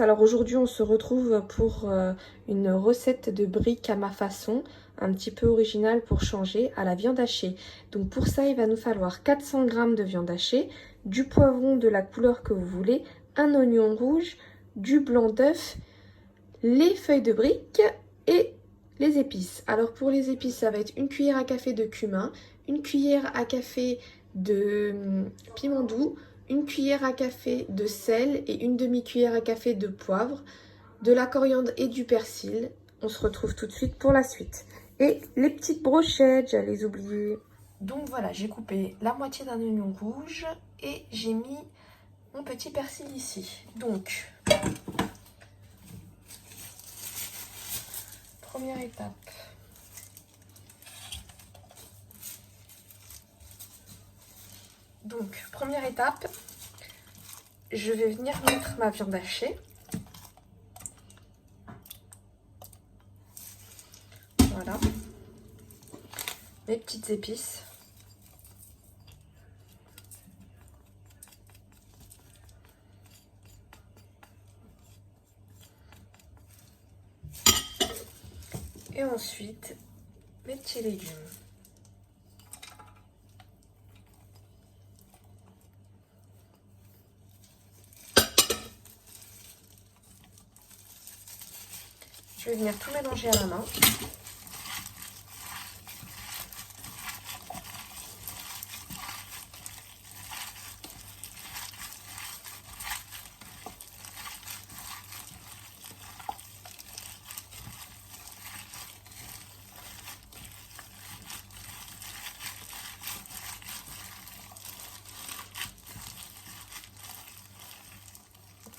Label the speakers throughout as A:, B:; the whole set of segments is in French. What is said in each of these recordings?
A: alors aujourd'hui on se retrouve pour une recette de briques à ma façon, un petit peu originale pour changer, à la viande hachée. Donc pour ça il va nous falloir 400 g de viande hachée, du poivron de la couleur que vous voulez, un oignon rouge, du blanc d'œuf, les feuilles de briques et les épices. Alors pour les épices ça va être une cuillère à café de cumin, une cuillère à café de piment doux, une cuillère à café de sel et une demi-cuillère à café de poivre, de la coriandre et du persil. On se retrouve tout de suite pour la suite. Et les petites brochettes, j'allais les oublier. Donc voilà, j'ai coupé la moitié d'un oignon rouge et j'ai mis mon petit persil ici. Donc, première étape. Donc, première étape, je vais venir mettre ma viande hachée. Voilà. Mes petites épices. Et ensuite, mes petits légumes. Je vais venir tout mélanger à la main.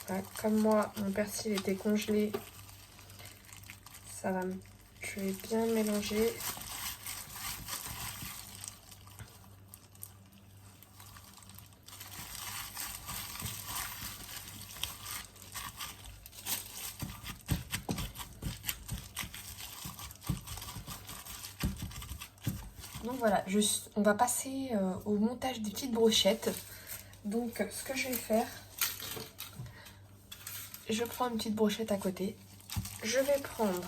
A: Voilà, comme moi, mon persil était congelé, je vais bien mélanger. Donc voilà, on va passer au montage des petites brochettes. Donc ce que je vais faire, je prends une petite brochette à côté. Je vais prendre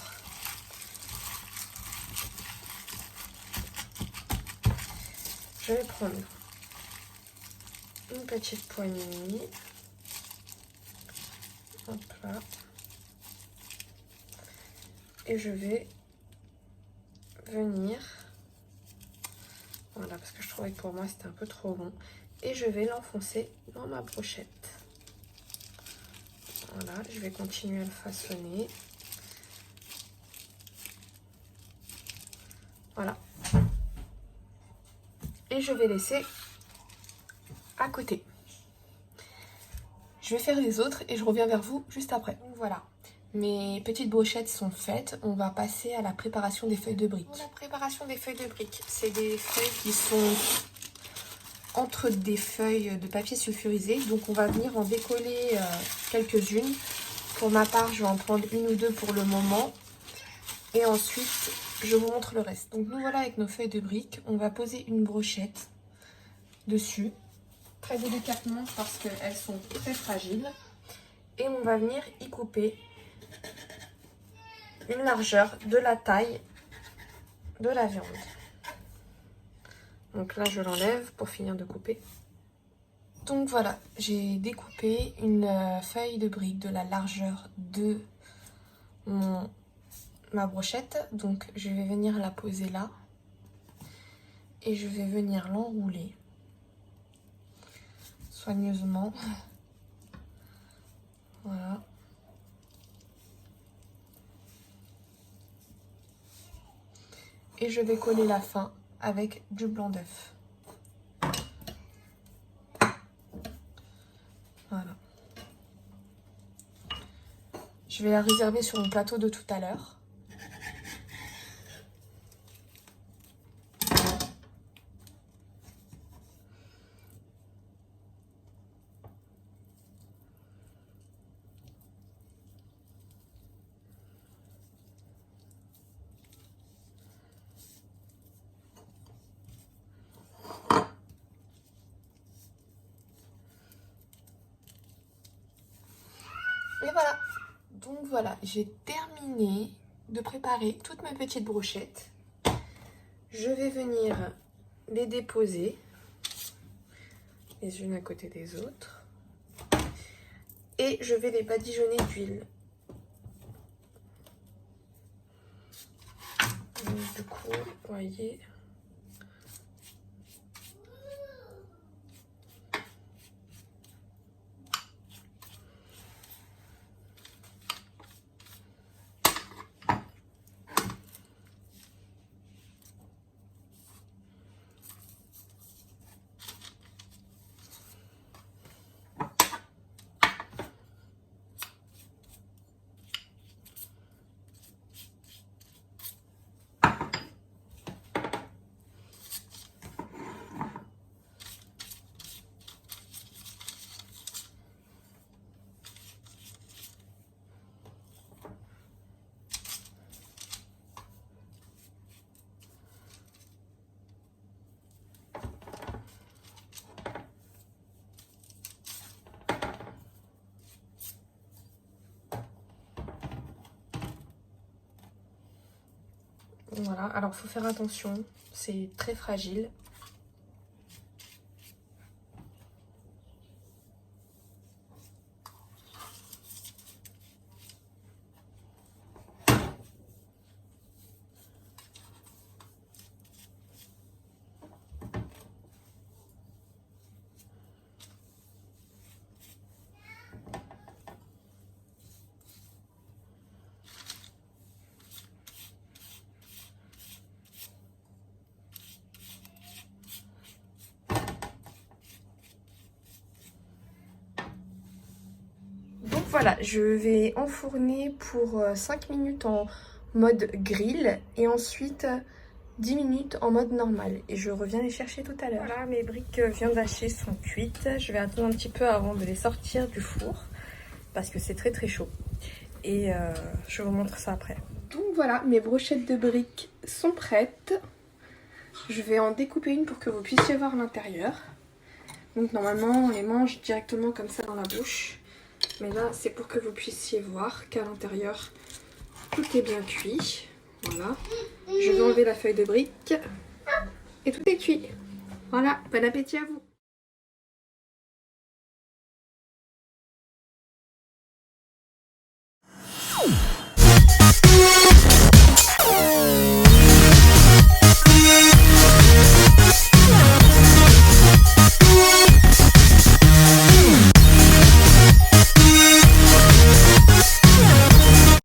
A: une petite poignée. Hop là. Et je vais venir, voilà, parce que je trouvais que pour moi c'était un peu trop long. Et je vais l'enfoncer dans ma brochette. Voilà, je vais continuer à le façonner. Voilà. Et je vais laisser à côté. Je vais faire les autres et je reviens vers vous juste après. Donc voilà, mes petites brochettes sont faites. On va passer à la préparation des feuilles de briques. Pour la préparation des feuilles de briques, c'est des feuilles qui sont entre des feuilles de papier sulfurisé. Donc on va venir en décoller quelques-unes. Pour ma part, je vais en prendre une ou deux pour le moment. Et ensuite, je vous montre le reste. Donc nous voilà avec nos feuilles de briques. On va poser une brochette dessus, très délicatement parce qu'elles sont très fragiles. Et on va venir y couper une largeur de la taille de la viande. Donc là, je l'enlève pour finir de couper. Donc voilà, j'ai découpé une feuille de brique de la largeur de ma brochette. Donc je vais venir la poser là. Et je vais venir l'enrouler soigneusement. Voilà. Et je vais coller la fin avec du blanc d'œuf. Voilà. Je vais la réserver sur mon plateau de tout à l'heure. Et voilà. Donc voilà, j'ai terminé de préparer toutes mes petites brochettes. Je vais venir les déposer les unes à côté des autres. Et je vais les badigeonner d'huile. Du coup, vous voyez... Voilà, alors faut faire attention, c'est très fragile. Donc voilà, je vais enfourner pour 5 minutes en mode grill et ensuite 10 minutes en mode normal. Et je reviens les chercher tout à l'heure. Voilà, mes briques viande hachée sont cuites. Je vais attendre un petit peu avant de les sortir du four parce que c'est très très chaud. Et je vous montre ça après. Donc voilà, mes brochettes de briques sont prêtes. Je vais en découper une pour que vous puissiez voir l'intérieur. Donc normalement on les mange directement comme ça dans la bouche. Mais là c'est pour que vous puissiez voir qu'à l'intérieur tout est bien cuit. Voilà. Je vais enlever la feuille de brique. Et tout est cuit. Voilà, bon appétit à vous.